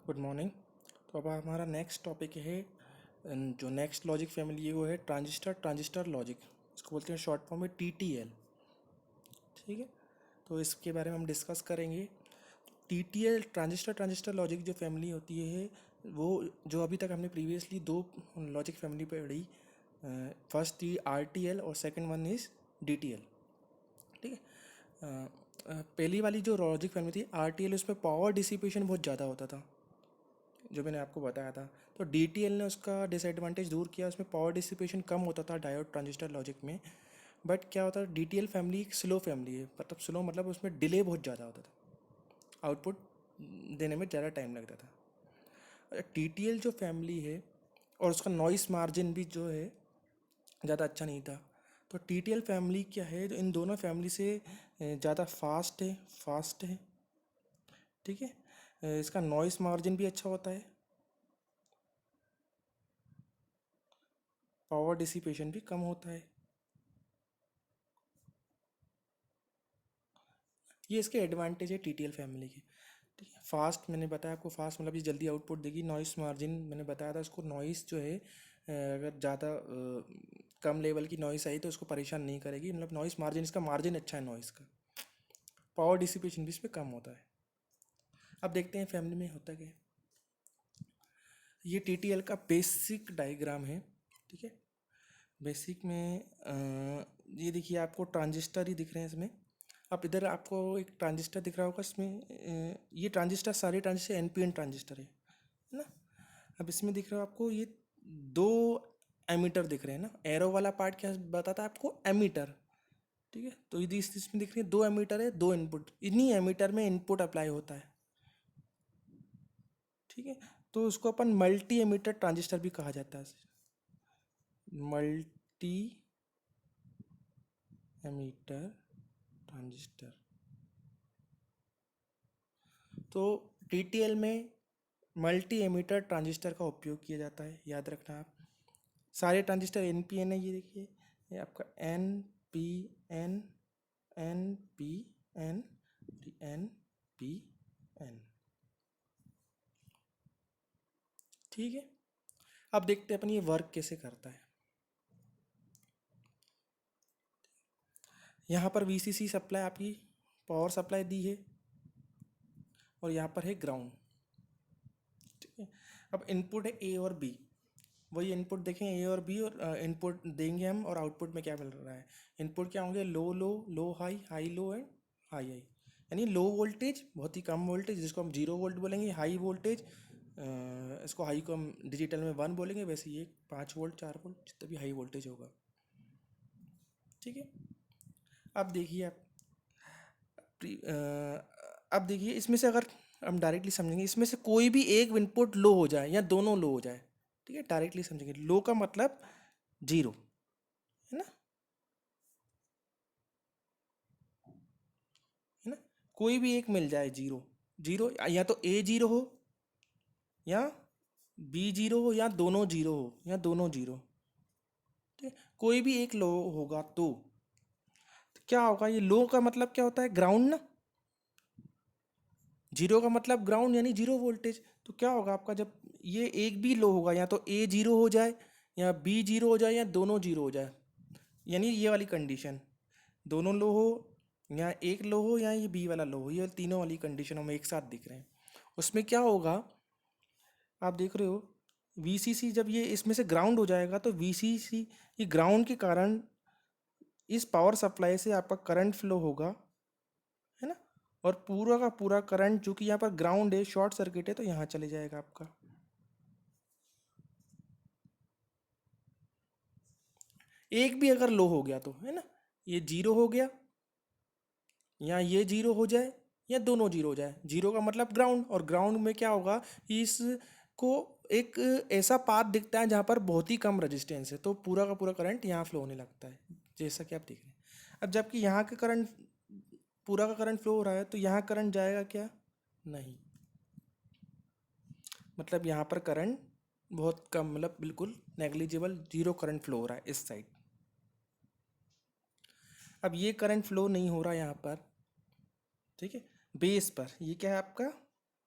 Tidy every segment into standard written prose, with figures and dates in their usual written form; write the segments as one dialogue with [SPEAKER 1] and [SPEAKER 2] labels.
[SPEAKER 1] Good morning. तो अब हमारा नेक्स्ट टॉपिक है जो नेक्स्ट लॉजिक फैमिली है वो है ट्रांजिस्टर लॉजिक। इसको बोलते हैं शॉर्ट फॉर्म में TTL। ठीक है, तो इसके बारे में हम डिस्कस करेंगे। TTL ट्रांजिस्टर लॉजिक जो फैमिली होती है वो जो अभी तक हमने प्रीवियसली दो लॉजिक फैमिली पढ़ी। फर्स्ट थी RTL और सेकंड वन इज़ DTL। ठीक है। पहली वाली जो लॉजिक फैमिली थी RTL, उसमें पावर डिसिपेशन बहुत ज़्यादा होता था जो मैंने आपको बताया था। तो DTL ने उसका डिसएडवांटेज दूर किया, उसमें पावर डिसिपेशन कम होता था डायोड ट्रांजिस्टर लॉजिक में। बट क्या होता है, DTL फैमिली एक स्लो फैमिली है, मतलब स्लो मतलब उसमें डिले बहुत ज़्यादा होता था, आउटपुट देने में ज़्यादा टाइम लगता था। TTL जो फैमिली है और उसका नॉइस मार्जिन भी जो है ज़्यादा अच्छा नहीं था। तो TTL फैमिली क्या है जो इन दोनों फैमिली से ज़्यादा फास्ट है। ठीक है। इसका नॉइस मार्जिन भी अच्छा होता है, पावर डिसिपेशन भी कम होता है। ये इसके एडवांटेज है TTL फैमिली के। ठीक है। फास्ट मैंने बताया आपको, फास्ट मतलब ये जल्दी आउटपुट देगी। नॉइस मार्जिन मैंने बताया था, उसको नॉइस जो है अगर ज़्यादा कम लेवल की नॉइस आई तो उसको परेशान नहीं करेगी, मतलब नॉइस मार्जिन, इसका मार्जिन अच्छा है नॉइस का। पावर डिसिपेशन भी इसमें कम होता है। अब देखते हैं फैमिली में होता क्या है। ये TTL का बेसिक डायग्राम है। ठीक है। बेसिक में ये देखिए, आपको ट्रांजिस्टर ही दिख रहे हैं इसमें। अब इधर आपको एक ट्रांजिस्टर दिख रहा होगा इसमें। ये ट्रांजिस्टर, सारे ट्रांजिस्टर NPN ट्रांजिस्टर है ना। अब इसमें दिख रहा है आपको ये दो एमीटर दिख रहे हैं ना। एरो वाला पार्ट क्या बताता है आपको, एमीटर। ठीक है, तो यदि इसमें दिख रही है दो एमीटर है, दो इनपुट, इन्हीं एमीटर में इनपुट अप्लाई होता है। ठीक है, तो उसको अपन मल्टी एमीटर ट्रांजिस्टर भी कहा जाता है। Multi emitter transistor. तो TTL में मल्टी एमीटर ट्रांजिस्टर का उपयोग किया जाता है, याद रखना आप। सारे ट्रांजिस्टर NPN है, ये देखिए, ये आपका NPN, NPN, NPN। ठीक है। अब देखते हैं अपन ये वर्क कैसे करता है। यहाँ पर VCC सप्लाई, आपकी पावर सप्लाई दी है, और यहाँ पर है ग्राउंड। ठीक है। अब इनपुट है A और B, वही इनपुट देखेंगे A और B, और इनपुट देंगे हम, और आउटपुट में क्या मिल रहा है। इनपुट क्या होंगे, low low, low high, high low and high high. यानी लो वोल्टेज, बहुत ही कम वोल्टेज जिसको हम 0 वोल्ट बोलेंगे। हाई वोल्टेज, इसको हाई को हम डिजिटल में 1 बोलेंगे। वैसे ये 5 वोल्ट, 4 वोल्ट, जितना भी हाई वोल्टेज होगा। ठीक है। अब देखिए आप, अब देखिए इसमें से अगर हम डायरेक्टली समझेंगे, इसमें से कोई भी एक इनपुट लो हो जाए या दोनों लो हो जाए। ठीक है, डायरेक्टली समझेंगे, लो का मतलब 0 है ना, है ना। कोई भी एक मिल जाए, जीरो जीरो, या तो A 0 हो, या B 0 हो, या दोनों जीरो हो, या दोनों जीरो। ठीक है, कोई भी एक लो होगा तो क्या होगा, ये लो का मतलब क्या होता है, ग्राउंड ना। जीरो का मतलब ग्राउंड, यानी 0 वोल्टेज। तो क्या होगा आपका, जब ये एक भी लो होगा, या तो A 0 हो जाए, या B 0 हो जाए, या दोनों जीरो हो जाए, यानी ये वाली कंडीशन, दोनों लो हो, या एक लो हो, या ये B वाला लो हो, ये तीनों वाली कंडीशन हमें एक साथ दिख रहे हैं। उसमें क्या होगा, आप देख रहे हो, VCC जब ये इसमें से ग्राउंड हो जाएगा तो VCC, ये ग्राउंड के कारण इस पावर सप्लाई से आपका करंट फ्लो होगा, है ना। और पूरा का पूरा करंट, चूंकि यहाँ पर ग्राउंड है, शॉर्ट सर्किट है, तो यहाँ चले जाएगा आपका। एक भी अगर लो हो गया तो, है ना, ये 0 हो गया, या ये 0 हो जाए, या दोनों 0 हो जाए। 0 का मतलब ग्राउंड, और ग्राउंड में क्या होगा, इसको एक ऐसा पाथ दिखता है जहाँ पर बहुत ही कम रेजिस्टेंस है, तो पूरा का पूरा करंट यहाँ फ्लो होने लगता है, जैसा कि आप देख रहे हैं। अब जबकि यहाँ का करंट, पूरा का करंट फ्लो हो रहा है, तो यहाँ करंट जाएगा क्या, नहीं, मतलब यहाँ पर करंट बहुत कम, मतलब बिल्कुल नेग्लिजिबल, 0 करंट फ्लो हो रहा है इस साइड। अब ये करंट फ्लो नहीं हो रहा यहाँ पर, ठीक है, बेस पर, ये क्या है आपका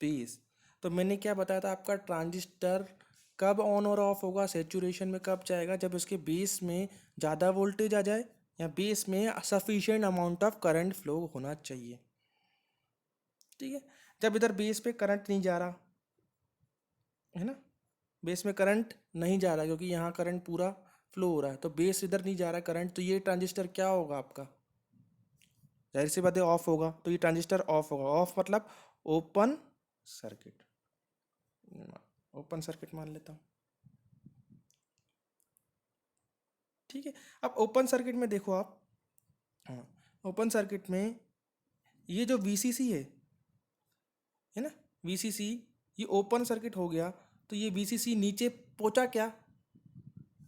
[SPEAKER 1] बेस। तो मैंने क्या बताया था, आपका ट्रांजिस्टर कब ऑन और ऑफ होगा, सेचुरेशन में कब जाएगा, जब उसके बेस में ज़्यादा वोल्टेज आ जाए या बेस में sufficient amount of current flow होना चाहिए। ठीक है, जब इधर बेस पे करंट नहीं जा रहा है ना, बेस में करंट नहीं जा रहा क्योंकि यहाँ करंट पूरा फ्लो हो रहा है, तो बेस इधर नहीं जा रहा करंट, तो ये ट्रांजिस्टर क्या होगा आपका, जाहिर सी बात है ऑफ होगा। तो ये ट्रांजिस्टर ऑफ होगा, ऑफ मतलब ओपन सर्किट, ओपन सर्किट मान लेता हूँ। ठीक है, अब ओपन सर्किट में देखो आप, हाँ, ओपन सर्किट में ये जो वीसीसी है ना, वीसीसी, ये ओपन सर्किट हो गया, तो ये वीसीसी नीचे पहुंचा क्या,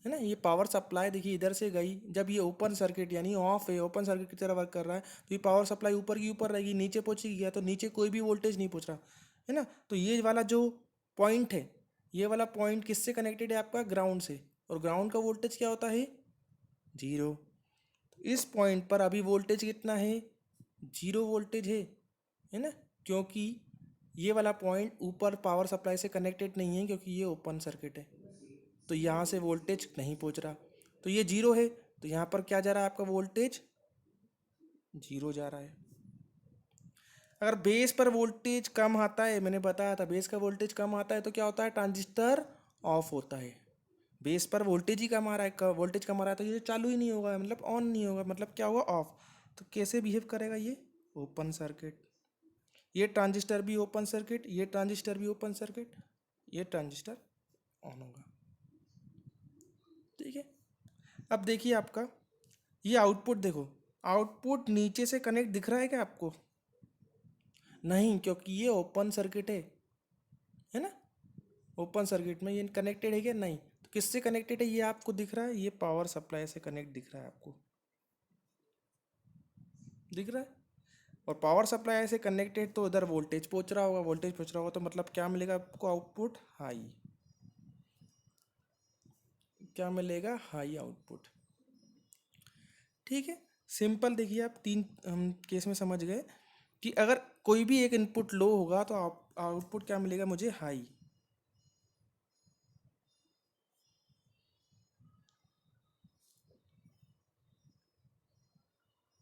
[SPEAKER 1] है ना, ये पावर सप्लाई देखिए इधर से गई, जब ये ओपन सर्किट यानी ऑफ है, ओपन सर्किट की तरह वर्क कर रहा है, तो ये पावर सप्लाई ऊपर की ऊपर रहेगी, नीचे पहुंची गया तो नीचे कोई भी वोल्टेज नहीं पहुंच रहा है ना। तो ये वाला जो पॉइंट है, ये वाला पॉइंट किससे कनेक्टेड है आपका, ग्राउंड से, और ग्राउंड का वोल्टेज क्या होता है, जीरो। इस पॉइंट पर अभी वोल्टेज कितना है, जीरो वोल्टेज है ना, क्योंकि ये वाला पॉइंट ऊपर पावर सप्लाई से कनेक्टेड नहीं है, क्योंकि ये ओपन सर्किट है, तो यहाँ से वोल्टेज नहीं पहुँच रहा, तो ये जीरो है, तो यहाँ पर क्या जा रहा है आपका वोल्टेज, जीरो जा रहा है। अगर बेस पर वोल्टेज कम आता है, मैंने बताया था बेस का वोल्टेज कम आता है तो क्या होता है, ट्रांजिस्टर ऑफ होता है। बेस पर वोल्टेज ही कम आ रहा है, वोल्टेज कम आ रहा है तो ये चालू ही नहीं होगा, मतलब ऑन नहीं होगा, मतलब क्या होगा, ऑफ। तो कैसे बिहेव करेगा ये, ओपन सर्किट। ये ट्रांजिस्टर भी ओपन सर्किट, ये ट्रांजिस्टर भी ओपन सर्किट, ये ट्रांजिस्टर ऑन होगा। ठीक है, अब देखिए आपका ये आउटपुट देखो, आउटपुट नीचे से कनेक्ट दिख रहा है क्या आपको, नहीं, क्योंकि ये ओपन सर्किट है ना, ओपन सर्किट में ये कनेक्टेड है क्या, नहीं, तो किससे कनेक्टेड है ये आपको दिख रहा है, ये पावर सप्लाई से कनेक्ट दिख रहा है आपको, दिख रहा है। और पावर सप्लाई से कनेक्टेड तो उधर वोल्टेज पहुंच रहा होगा, वोल्टेज पहुंच रहा होगा तो मतलब क्या मिलेगा आपको, आउटपुट हाई, क्या मिलेगा, हाई आउटपुट। ठीक है, सिंपल देखिए आप तीन हम केस में समझ गए कि अगर कोई भी एक इनपुट लो होगा तो आउटपुट क्या मिलेगा मुझे, हाई।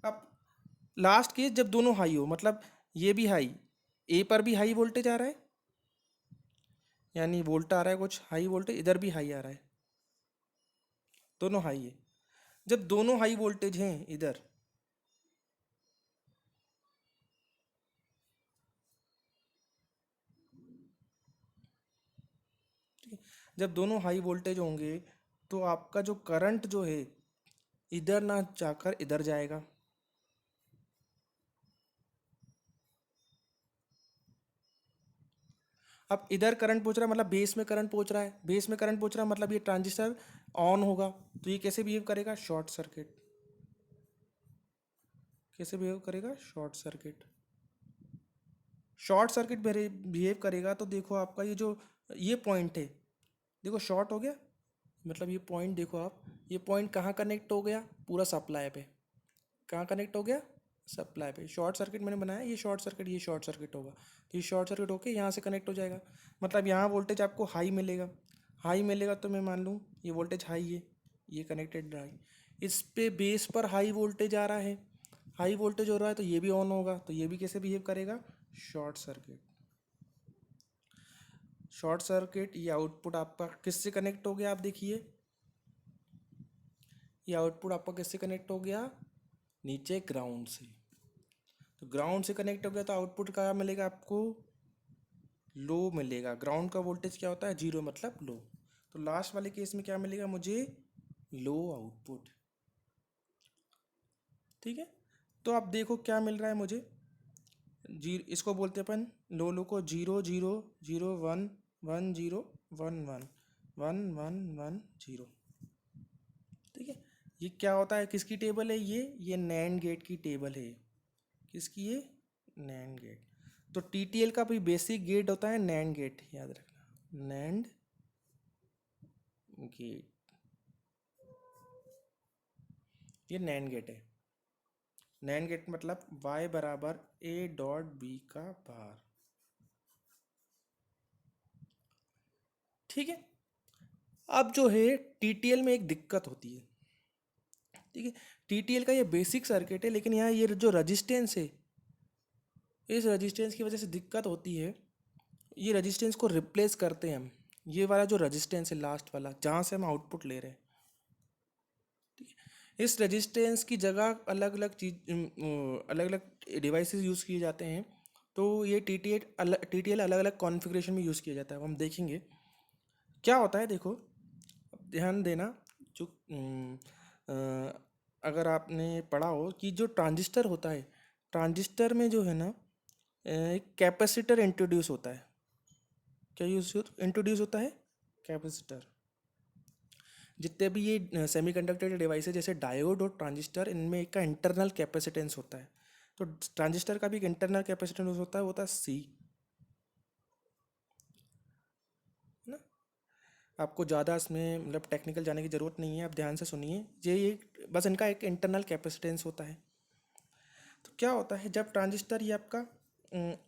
[SPEAKER 1] अब लास्ट केस जब दोनों हाई हो, मतलब ये भी हाई, ए पर भी हाई वोल्टेज आ रहा है, यानी वोल्ट आ रहा है कुछ हाई वोल्टेज, इधर भी हाई आ रहा है, दोनों हाई है। जब दोनों हाई वोल्टेज हैं इधर, जब दोनों हाई वोल्टेज होंगे तो आपका जो करंट जो है इधर ना जाकर इधर जाएगा, अब इधर करंट पहुंच रहा है मतलब बेस में करंट पहुंच रहा है, बेस में करंट पहुंच रहा है मतलब ये ट्रांजिस्टर ऑन होगा, तो ये कैसे बिहेव करेगा, शॉर्ट सर्किट, कैसे बिहेव करेगा, short circuit. Short circuit behave करेगा तो देखो आपका ये जो ये पॉइंट है, देखो शॉर्ट हो गया, मतलब ये पॉइंट देखो आप, ये पॉइंट कहाँ कनेक्ट हो गया, पूरा सप्लाई पे, कहाँ कनेक्ट हो गया, सप्लाई पे। शॉर्ट सर्किट मैंने बनाया, ये शॉर्ट सर्किट, ये शॉर्ट सर्किट होगा, तो ये शॉर्ट सर्किट होके यहाँ से कनेक्ट हो जाएगा, मतलब यहाँ वोल्टेज आपको हाई मिलेगा, हाई मिलेगा तो मैं मान लूँ ये वोल्टेज हाई है, ये कनेक्टेड हाई, इस पे बेस पर हाई वोल्टेज आ रहा है, हाई वोल्टेज हो रहा है तो ये भी ऑन होगा, तो ये भी कैसे बिहेव करेगा, शॉर्ट सर्किट। शॉर्ट सर्किट, ये आउटपुट आपका किससे कनेक्ट हो गया, आप देखिए ये आउटपुट आपका किससे कनेक्ट हो गया, नीचे ग्राउंड से, तो ग्राउंड से कनेक्ट हो गया तो आउटपुट क्या मिलेगा आपको, लो मिलेगा। ग्राउंड का वोल्टेज क्या होता है, जीरो मतलब लो, तो लास्ट वाले केस में क्या मिलेगा मुझे, लो आउटपुट। ठीक है, तो आप देखो क्या मिल रहा है मुझे, जी इसको बोलते हैं अपन लो लो को, zero zero zero one one zero one one one one one zero. ठीक है, ये क्या होता है, किसकी टेबल है ये नैंड गेट की टेबल है, किसकी, ये नैंड गेट। तो टीटीएल का भी बेसिक गेट होता है नैंड गेट, याद रखना, नैंड गेट, ये नैंड गेट है। नैंड गेट मतलब y बराबर a डॉट बी का बार, ठीक है। अब जो है टीटीएल में एक दिक्कत होती है। ठीक है, टीटीएल का ये बेसिक सर्किट है, लेकिन यहाँ ये जो रजिस्टेंस है, इस रजिस्टेंस की वजह से दिक्कत होती है। ये रजिस्टेंस को रिप्लेस करते हैं हम, ये वाला जो रजिस्टेंस है लास्ट वाला जहाँ से हम आउटपुट ले रहे हैं, इस रेजिस्टेंस की जगह अलग अलग चीज अलग अलग डिवाइसेस यूज़ किए जाते हैं। तो ये टी टी एल अलग अलग कॉन्फ़िगरेशन में यूज़ किया जाता है, वो हम देखेंगे क्या होता है। देखो, ध्यान देना, जो अगर आपने पढ़ा हो कि जो ट्रांजिस्टर होता है, ट्रांजिस्टर में जो है ना, एक कैपेसिटर इंट्रोड्यूस होता है। क्या यूज इंट्रोड्यूस होता है? कैपेसिटर। जितने भी ये सेमीकंडक्टर डिवाइस है जैसे डायोड और ट्रांजिस्टर, इनमें एक का इंटरनल कैपेसिटेंस होता है। तो ट्रांजिस्टर का भी एक इंटरनल कैपेसिटेंस होता है, वो होता है सी, है ना। आपको ज़्यादा इसमें मतलब टेक्निकल जाने की ज़रूरत नहीं है, आप ध्यान से सुनिए। ये बस इनका एक इंटरनल कैपेसिटेंस होता है। तो क्या होता है जब ट्रांजिस्टर ये आपका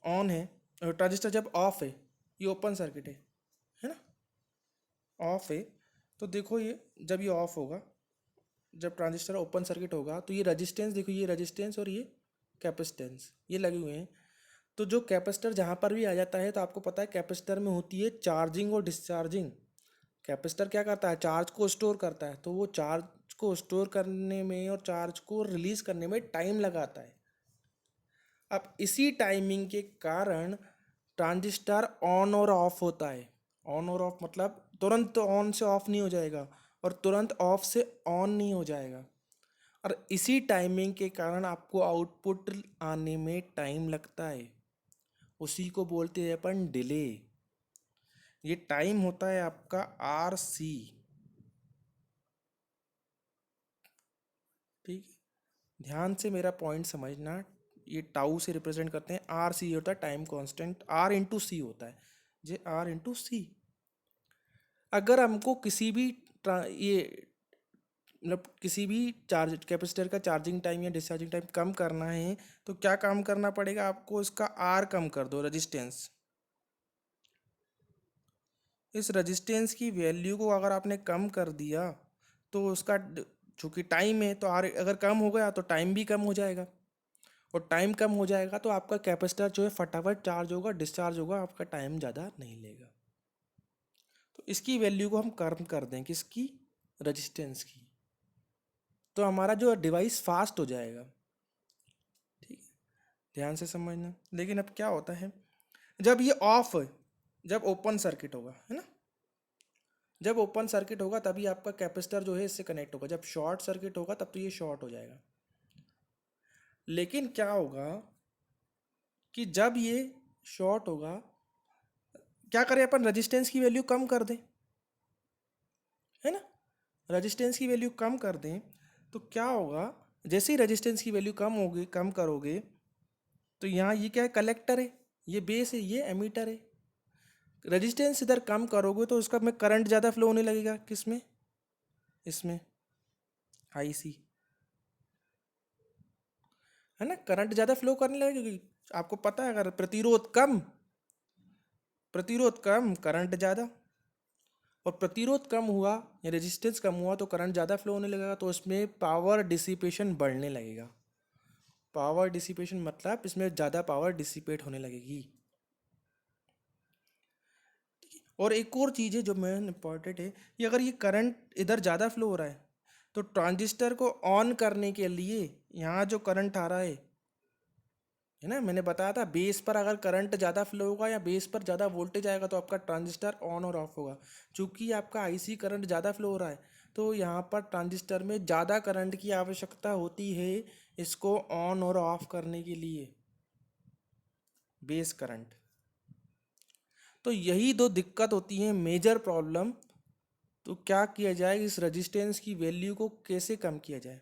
[SPEAKER 1] ऑन है, और ट्रांजिस्टर जब ऑफ है, ये ओपन सर्किट है ना, ऑफ है। तो देखो ये जब ये ऑफ होगा, जब ट्रांजिस्टर ओपन सर्किट होगा, तो ये रजिस्टेंस देखो, ये रजिस्टेंस और ये कैपेसिटेंस ये लगे हुए हैं। तो जो कैपेसिटर जहाँ पर भी आ जाता है, तो आपको पता है कैपेसिटर में होती है चार्जिंग और डिस्चार्जिंग। कैपेसिटर क्या करता है? चार्ज को स्टोर करता है। तो वो चार्ज को स्टोर करने में और चार्ज को रिलीज करने में टाइम लगाता है। अब इसी टाइमिंग के कारण ट्रांजिस्टर ऑन और ऑफ होता है। ऑन और ऑफ मतलब तुरंत ऑन से ऑफ नहीं हो जाएगा और तुरंत ऑफ से ऑन नहीं हो जाएगा। और इसी टाइमिंग के कारण आपको आउटपुट आने में टाइम लगता है। उसी को बोलते हैं अपन डिले। ये टाइम होता है आपका आर सी। ठीक है, ध्यान से मेरा पॉइंट समझना। ये टाउ से रिप्रेजेंट करते हैं, आर सी होता है टाइम कांस्टेंट, आर इंटू सी होता है, जे आर इंटू सी। अगर हमको किसी भी ये मतलब किसी भी चार्ज कैपेसिटर का चार्जिंग टाइम या डिस्चार्जिंग टाइम कम करना है, तो क्या काम करना पड़ेगा आपको? इसका आर कम कर दो, रेजिस्टेंस। इस रेजिस्टेंस की वैल्यू को अगर आपने कम कर दिया, तो उसका चूँकि टाइम है, तो आर अगर कम हो गया तो टाइम भी कम हो जाएगा, और टाइम कम हो जाएगा तो आपका कैपेसिटर जो है फटाफट चार्ज होगा, डिस्चार्ज होगा, आपका टाइम ज़्यादा नहीं लेगा। तो इसकी वैल्यू को हम कम कर दें, किसकी? रेजिस्टेंस की। तो हमारा जो डिवाइस फास्ट हो जाएगा। ठीक है, ध्यान से समझना। लेकिन अब क्या होता है जब ये ऑफ, जब ओपन सर्किट होगा, है ना, जब ओपन सर्किट होगा तभी आपका कैपेसिटर जो है इससे कनेक्ट होगा। जब शॉर्ट सर्किट होगा तब तो ये शॉर्ट हो जाएगा। लेकिन क्या होगा कि जब ये शॉर्ट होगा, क्या करें अपन? रेजिस्टेंस की वैल्यू कम कर दें, है ना। रेजिस्टेंस की वैल्यू कम कर दें तो क्या होगा? जैसे ही रेजिस्टेंस की वैल्यू कम होगी, कम करोगे, तो यहाँ ये क्या है? कलेक्टर है, ये बेस है, ये एमीटर है। रेजिस्टेंस इधर कम करोगे तो उसका में करंट ज़्यादा फ्लो होने लगेगा। किस में? इसमें, आई सी, है ना, करंट ज़्यादा फ्लो करने लगेगा, क्योंकि आपको पता है अगर प्रतिरोध कम करंट ज़्यादा, और प्रतिरोध कम हुआ या रेजिस्टेंस कम हुआ तो करंट ज़्यादा फ्लो होने लगेगा, तो उसमें पावर डिसिपेशन बढ़ने लगेगा। पावर डिसिपेशन मतलब इसमें ज़्यादा पावर डिसिपेट होने लगेगी। और एक और चीज़ है जो मेन इम्पॉर्टेंट है, कि अगर ये करंट इधर ज़्यादा फ्लो हो रहा है, तो ट्रांजिस्टर को ऑन करने के लिए यहाँ जो करंट आ रहा है ना, मैंने बताया था बेस पर अगर करंट ज़्यादा फ्लो होगा या बेस पर ज़्यादा वोल्टेज आएगा तो आपका ट्रांजिस्टर ऑन और ऑफ होगा। चूंकि आपका आईसी करंट ज़्यादा फ्लो हो रहा है, तो यहाँ पर ट्रांजिस्टर में ज़्यादा करंट की आवश्यकता होती है इसको ऑन और ऑफ करने के लिए, बेस करंट। तो यही दो दिक्कत होती है, मेजर प्रॉब्लम। तो क्या किया जाए? इस रेजिस्टेंस की वैल्यू को कैसे कम किया जाए?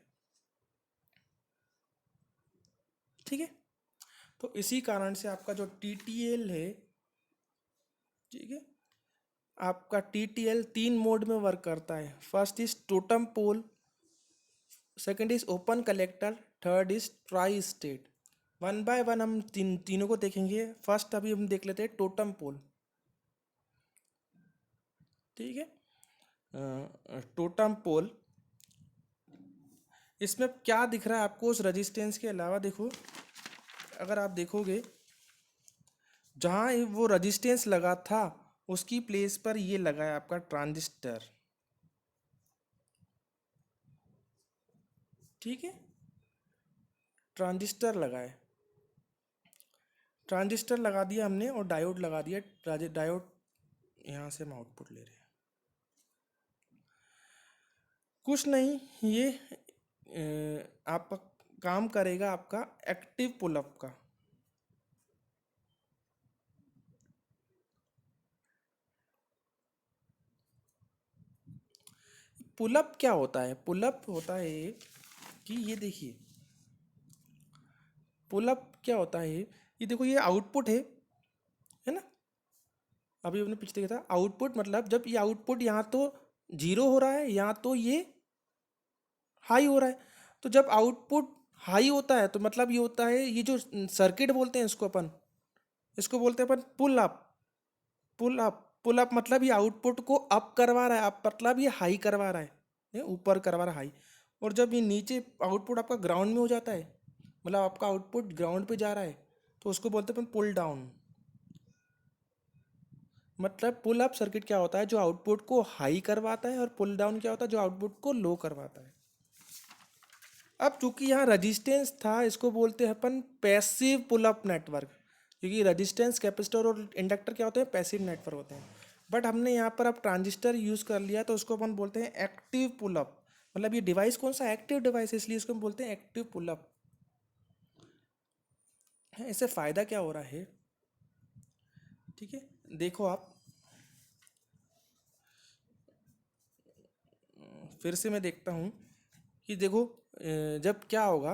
[SPEAKER 1] ठीक है, तो इसी कारण से आपका जो टीटीएल है, ठीक है, आपका टीटीएल 3 मोड में वर्क करता है। First is totem pole, second is open collector, third is tri state. One by one हम तीनों को देखेंगे। फर्स्ट अभी हम देख लेते हैं टोटम पोल। ठीक है। टोटम पोल, इसमें क्या दिख रहा है आपको उस रजिस्टेंस के अलावा? देखो, अगर आप देखोगे जहाँ वो रजिस्टेंस लगा था उसकी प्लेस पर ये लगा है आपका ट्रांजिस्टर। ठीक है, ट्रांजिस्टर लगा है, ट्रांजिस्टर लगा दिया हमने और डायोड लगा दिया। डायोड यहाँ से हम आउटपुट ले रहे हैं। कुछ नहीं, ये आपका काम करेगा आपका एक्टिव पुलअप का। पुलअप क्या होता है? पुलअप होता है कि ये देखिए, पुलअप क्या होता है, ये देखो ये आउटपुट है ना। अभी हमने पिछले देखा था आउटपुट, मतलब जब ये आउटपुट यहाँ तो जीरो हो रहा है, यहाँ तो ये हाई हो रहा है। तो जब आउटपुट हाई होता है तो मतलब ये होता है, ये जो सर्किट बोलते हैं इसको अपन, इसको बोलते हैं अपन pull up. Pull up, pull up मतलब ये आउटपुट को अप करवा रहा है, अप मतलब ये हाई करवा रहा है, ये ऊपर करवा रहा है हाई। और जब ये नीचे आउटपुट आपका ग्राउंड में हो जाता है, मतलब आपका आउटपुट ग्राउंड पे जा रहा है, तो उसको बोलते हैं अपन पुल डाउन। मतलब पुल अप सर्किट क्या होता है, जो आउटपुट को हाई करवाता है, और पुल डाउन क्या होता है, जो आउटपुट को लो करवाता है। अब चूंकि यहाँ रजिस्टेंस था, इसको बोलते हैं अपन पैसिव पुल अप नेटवर्क, क्योंकि रजिस्टेंस, कैपेसिटर और इंडक्टर क्या होते हैं, पैसिव नेटवर्क होते हैं। बट हमने यहाँ पर अब ट्रांजिस्टर यूज़ कर लिया, तो उसको अपन बोलते हैं एक्टिव पुल अप। मतलब ये डिवाइस कौन सा, एक्टिव डिवाइस है, इसलिए इसको हम बोलते हैं एक्टिव पुल अप। इससे फ़ायदा क्या हो रहा है? ठीक है, देखो आप, फिर से मैं देखता हूँ कि देखो, जब क्या होगा,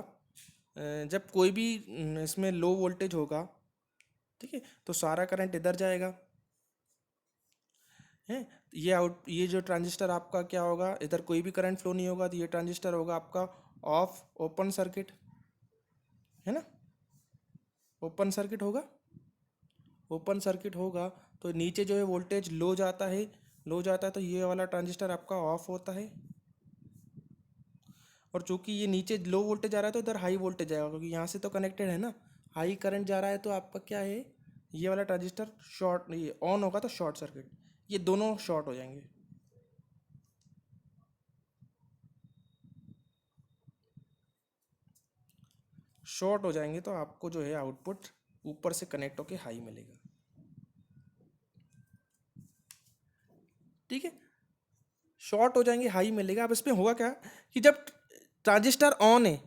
[SPEAKER 1] जब कोई भी इसमें लो वोल्टेज होगा, ठीक है, तो सारा करंट इधर जाएगा, है। ये जो ट्रांजिस्टर आपका क्या होगा, इधर कोई भी करंट फ्लो नहीं होगा, तो ये ट्रांजिस्टर होगा आपका ऑफ, ओपन सर्किट, है ना। ओपन सर्किट होगा, ओपन सर्किट होगा, तो नीचे जो है वोल्टेज लो जाता है, लो जाता है, तो ये वाला ट्रांजिस्टर आपका ऑफ होता है। और चूंकि ये नीचे लो वोल्टेज आ रहा है, तो इधर हाई वोल्टेज आएगा, क्योंकि यहाँ से तो कनेक्टेड है ना, हाई करंट जा रहा है, तो आपका क्या है, ये वाला ट्रांजिस्टर शॉर्ट, ये ऑन होगा तो शॉर्ट सर्किट, ये दोनों शॉर्ट हो जाएंगे। शॉर्ट हो जाएंगे तो आपको जो है आउटपुट ऊपर से कनेक्ट होके हाई मिलेगा। ठीक है, शॉर्ट हो जाएंगे, हाई मिलेगा। अब इसमें होगा क्या कि जब ट्रांजिस्टर ऑन है,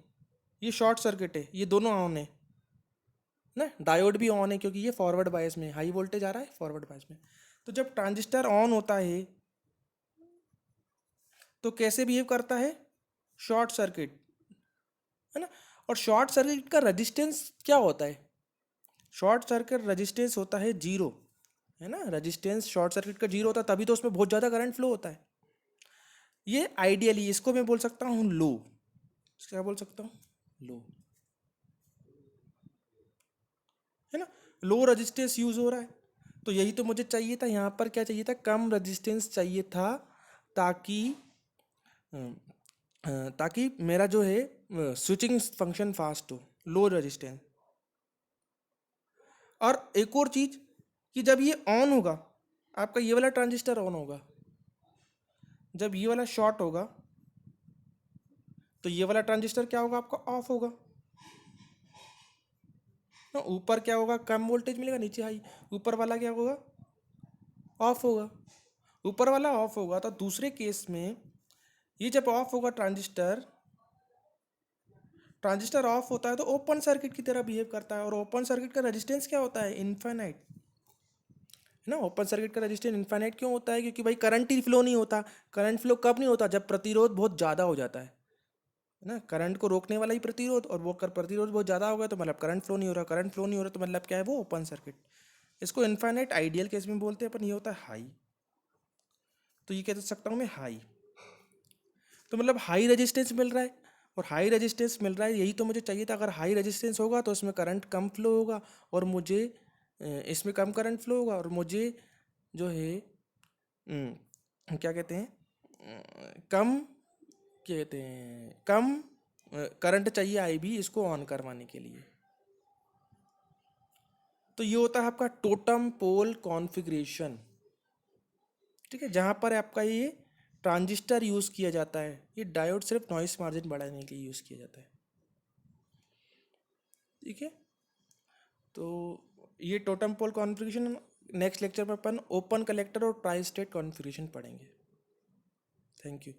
[SPEAKER 1] ये शॉर्ट सर्किट है, ये दोनों ऑन है ना, डायोड भी ऑन है, क्योंकि ये फॉरवर्ड बायस में हाई वोल्टेज आ रहा है, फॉरवर्ड बायस में। तो जब ट्रांजिस्टर ऑन होता है तो कैसे बिहेव करता है, शॉर्ट सर्किट, है ना। और शॉर्ट सर्किट का रेजिस्टेंस क्या होता है, शॉर्ट सर्किट रेजिस्टेंस होता है जीरो, है ना। रेजिस्टेंस शॉर्ट सर्किट का जीरो होता है, तभी तो उसमें बहुत ज़्यादा करंट फ्लो होता है। ये आइडियली, इसको मैं बोल सकता हूँ लो, क्या बोल सकता हूँ, लो, है ना। लो रेजिस्टेंस यूज हो रहा है, तो यही तो मुझे चाहिए था। यहाँ पर क्या चाहिए था, कम रेजिस्टेंस चाहिए था, ताकि ताकि मेरा जो है स्विचिंग फंक्शन फास्ट हो, लो रेजिस्टेंस। और एक और चीज़ कि जब ये ऑन होगा, आपका ये वाला ट्रांजिस्टर ऑन होगा, जब ये वाला शॉर्ट होगा, तो ये वाला ट्रांजिस्टर क्या होगा, आपका ऑफ होगा ना। ऊपर क्या होगा, कम वोल्टेज मिलेगा, नीचे हाई। ऊपर वाला क्या होगा, ऑफ होगा। ऊपर वाला ऑफ होगा, तो दूसरे केस में ये जब ऑफ होगा ट्रांजिस्टर, ट्रांजिस्टर ऑफ होता है तो ओपन सर्किट की तरह बिहेव करता है। और ओपन सर्किट का रेजिस्टेंस क्या होता है, इनफाइनाइट, है ना। ओपन सर्किट का रेजिस्टेंस इनफाइनाइट क्यों होता है, क्योंकि भाई करंट ही फ्लो नहीं होता। करंट फ्लो कब नहीं होता, जब प्रतिरोध बहुत ज़्यादा हो जाता है ना। करंट को रोकने वाला ही प्रतिरोध, और वो कर प्रतिरोध बहुत ज़्यादा हो गया तो मतलब करंट फ्लो नहीं हो रहा, करंट फ्लो नहीं हो रहा, तो मतलब क्या है, वो ओपन सर्किट। इसको इनफाइनाइट आइडियल केस में बोलते हैं अपन, ये होता है हाई। तो ये कह सकता हूँ मैं हाई, तो मतलब हाई रेजिस्टेंस मिल रहा है। और हाई रेजिस्टेंस मिल रहा है, यही तो मुझे चाहिए था। अगर हाई रेजिस्टेंस होगा तो इसमें करंट कम फ्लो होगा, और मुझे इसमें कम करंट फ्लो होगा, और मुझे जो है क्या कहते हैं, कम, क्या कहते हैं, कम करंट चाहिए आईबी इसको ऑन करवाने के लिए। तो ये होता है आपका टोटम पोल कॉन्फ़िगरेशन। ठीक है, जहाँ पर आपका ये ट्रांजिस्टर यूज़ किया जाता है। ये डायोड सिर्फ नॉइस मार्जिन बढ़ाने के लिए यूज़ किया जाता है। ठीक है, तो ये टोटम पोल कॉन्फ़िगरेशन, नेक्स्ट लेक्चर में अपन ओपन कलेक्टर और ट्राई स्टेट कॉन्फ़िगरेशन पढ़ेंगे। Thank you.